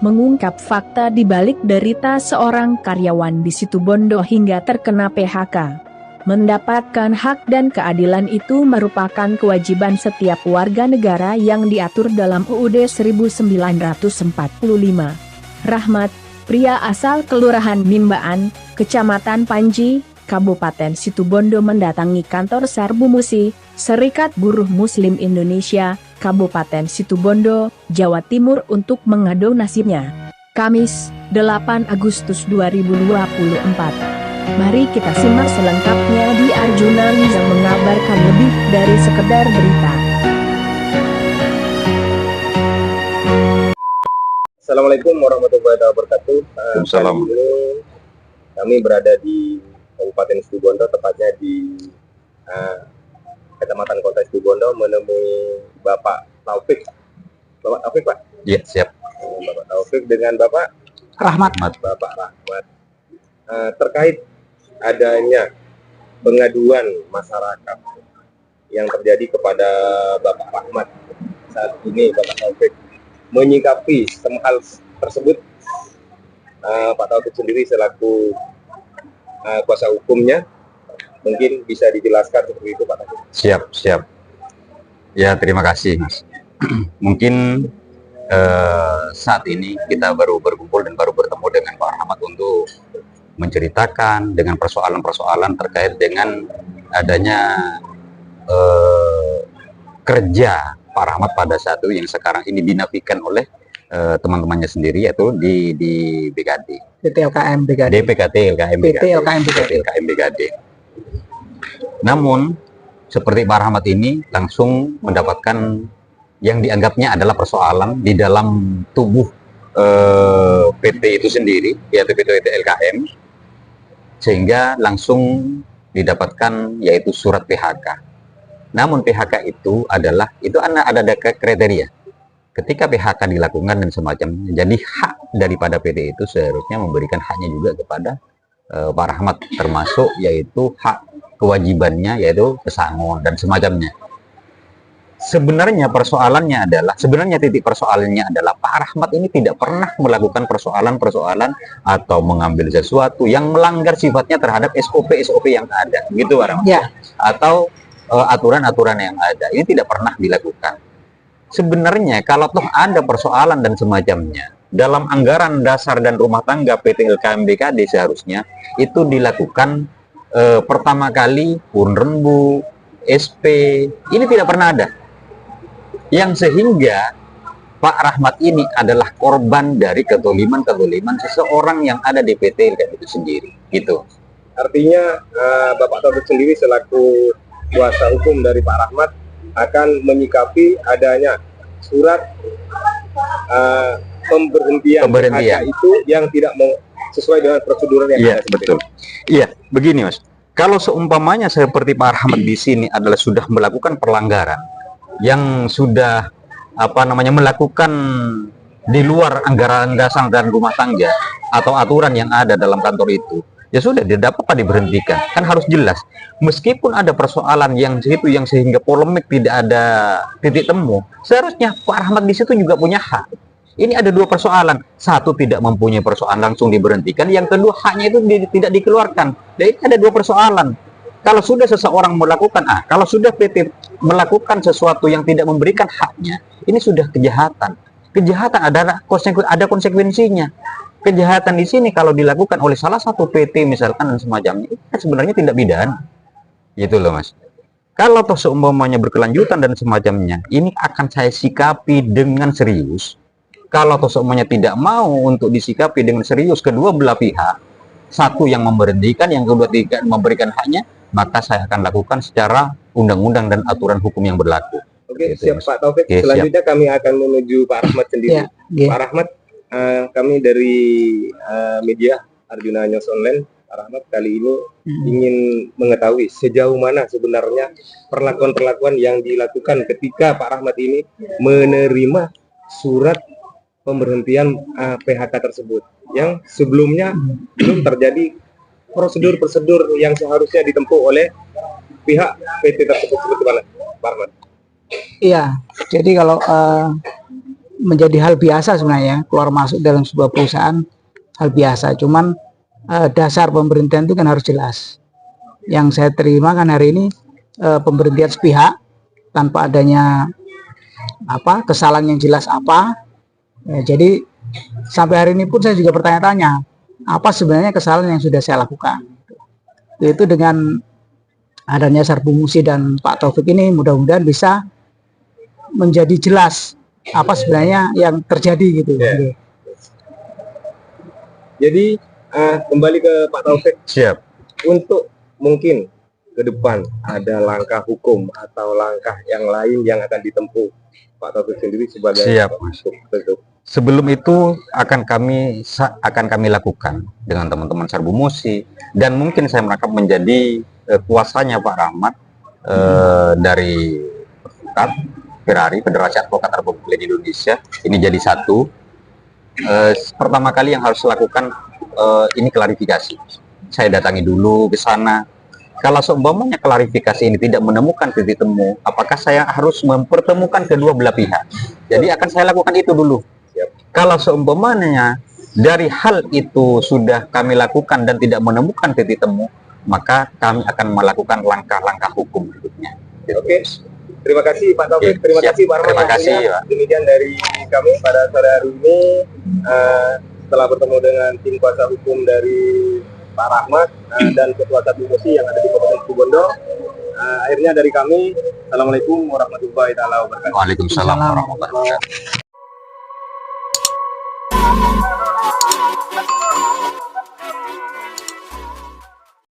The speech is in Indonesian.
mengungkap fakta di balik derita seorang karyawan di Situbondo hingga terkena PHK. Mendapatkan hak dan keadilan itu merupakan kewajiban setiap warga negara yang diatur dalam UUD 1945. Rahmat, pria asal Kelurahan Mimbaan, Kecamatan Panji, Kabupaten Situbondo mendatangi kantor Sarbumusi, Serikat Buruh Muslim Indonesia, Kabupaten Situbondo, Jawa Timur untuk mengadu nasibnya. Kamis, 8 Agustus 2024. Mari kita simak selengkapnya di Arjuna News yang mengabarkan lebih dari sekedar berita. Assalamualaikum warahmatullahi wabarakatuh. Salam. Kali ini kami berada di Kabupaten Situbondo, tepatnya di Kecamatan Kota Situbondo, menemui Bapak Taufik. Bapak Taufik, Pak? Iya, siap. Bapak Taufik dengan Bapak Rahmat. Bapak Rahmat. Terkait adanya pengaduan masyarakat yang terjadi kepada Bapak Rahmat saat ini, Bapak Taufik menyikapi hal tersebut. Pak Taufik sendiri selaku kuasa hukumnya, mungkin bisa dijelaskan seperti itu, Pak Taufik. Siap. Ya, terima kasih, Mas. Mungkin saat ini kita baru berkumpul dan baru bertemu dengan Pak Rahmat untuk menceritakan dengan persoalan-persoalan terkait dengan adanya kerja Pak Rahmat pada saat itu yang sekarang ini dinafikan oleh teman-temannya sendiri, yaitu di BKD. PT-LKM BKD. DPKT LKM BKD. PT-LKM BKD. Namun seperti Pak Rahmat ini langsung mendapatkan yang dianggapnya adalah persoalan di dalam tubuh PT itu sendiri, yaitu PT LKM, sehingga langsung didapatkan yaitu surat PHK. Namun PHK itu adalah, ada kriteria. Ketika PHK dilakukan dan semacamnya, jadi hak daripada PT itu seharusnya memberikan haknya juga kepada Pak Rahmat, termasuk yaitu hak kewajibannya yaitu pesangon dan semacamnya. Sebenarnya titik persoalannya adalah Pak Rahmat ini tidak pernah melakukan persoalan-persoalan atau mengambil sesuatu yang melanggar sifatnya terhadap SOP yang ada, gitu Pak Rahmat. Ya. Atau aturan-aturan yang ada, ini tidak pernah dilakukan. Sebenarnya kalau toh ada persoalan dan semacamnya, dalam anggaran dasar dan rumah tangga PT LKM BKD seharusnya itu dilakukan pertama kali pun rembu, SP, ini tidak pernah ada. Yang sehingga Pak Rahmat ini adalah korban dari kezaliman seseorang yang ada di PT LKM itu sendiri, gitu. Artinya Bapak Taufik sendiri selaku kuasa hukum dari Pak Rahmat akan menyikapi adanya surat pemberhentian PHK itu yang tidak sesuai dengan prosedur yang ada. Betul. Iya, begini Mas. Kalau seumpamanya seperti Pak Rahmat di sini adalah sudah melakukan pelanggaran yang sudah melakukan di luar anggaran dasar dan rumah tangga atau aturan yang ada dalam kantor itu, ya sudah, dia dapat diberhentikan. Kan harus jelas. Meskipun ada persoalan yang situ yang sehingga polemik tidak ada titik temu, seharusnya Pak Rahmat di situ juga punya hak. Ini ada dua persoalan. Satu, tidak mempunyai persoalan langsung diberhentikan. Yang kedua, haknya itu tidak dikeluarkan. Jadi ada dua persoalan. Kalau sudah seseorang melakukan kalau sudah PT melakukan sesuatu yang tidak memberikan haknya, ini sudah kejahatan. Kejahatan ada konsekuensinya. Kejahatan di sini kalau dilakukan oleh salah satu PT misalkan dan semacamnya, itu sebenarnya tindak pidana. Gitu loh Mas. Kalau toh seumpamanya berkelanjutan dan semacamnya, ini akan saya sikapi dengan serius. Kalau toh seumpamanya tidak mau untuk disikapi dengan serius kedua belah pihak, satu yang memberhentikan, yang kedua tidak memberikan haknya, maka saya akan lakukan secara undang-undang dan aturan hukum yang berlaku. Oke, gitu, siap Mas. Pak Taufik. Oke, selanjutnya kami akan menuju Pak Rahmat sendiri. Pak Rahmat, kami dari media Arjuna News Online, Pak Rahmat kali ini ingin mengetahui sejauh mana sebenarnya perlakuan-perlakuan yang dilakukan ketika Pak Rahmat ini menerima surat pemberhentian PHK tersebut, yang sebelumnya belum terjadi prosedur-prosedur yang seharusnya ditempuh oleh pihak PT tersebut. Seperti mana, Pak Rahmat? Iya, jadi kalau menjadi hal biasa sebenarnya, keluar masuk dalam sebuah perusahaan hal biasa. Cuman dasar pemberhentian itu kan harus jelas. Yang saya terima kan hari ini pemberhentian sepihak tanpa adanya kesalahan yang jelas apa. Jadi sampai hari ini pun saya juga bertanya-tanya apa sebenarnya kesalahan yang sudah saya lakukan. Itu dengan adanya Sarbu Musi dan Pak Taufik ini mudah-mudahan bisa menjadi jelas apa sebenarnya yang terjadi gitu. Yeah. Jadi kembali ke Pak Taufik. Siap. Untuk mungkin ke depan ada langkah hukum atau langkah yang lain yang akan ditempuh Pak Taufik sendiri sebagai Siap, Mas. Sebelum itu akan kami lakukan dengan teman-teman Sarbu Musi, dan mungkin saya merangkap menjadi kuasanya Pak Rahmat dari Ferrari, Federasi Advokat Republik Indonesia. Ini jadi satu. Pertama kali yang harus lakukan ini klarifikasi. Saya datangi dulu ke sana. Kalau seumpamanya klarifikasi ini tidak menemukan titik temu, apakah saya harus mempertemukan kedua belah pihak? Jadi akan saya lakukan itu dulu. Kalau seumpamanya dari hal itu sudah kami lakukan dan tidak menemukan titik temu, maka kami akan melakukan langkah-langkah hukum berikutnya. Oke. Terima kasih Pak Taufik, terima kasih Pak Rahmat. Terima kasih, Pak. Demikian dari kami pada sore hari ini, setelah bertemu dengan tim kuasa hukum dari Pak Rahmat dan Ketua Sarbu Musi yang ada di Kabupaten Situbondo. Akhirnya dari kami, Assalamualaikum warahmatullahi wabarakatuh. Waalaikumsalam warahmatullahi wabarakatuh.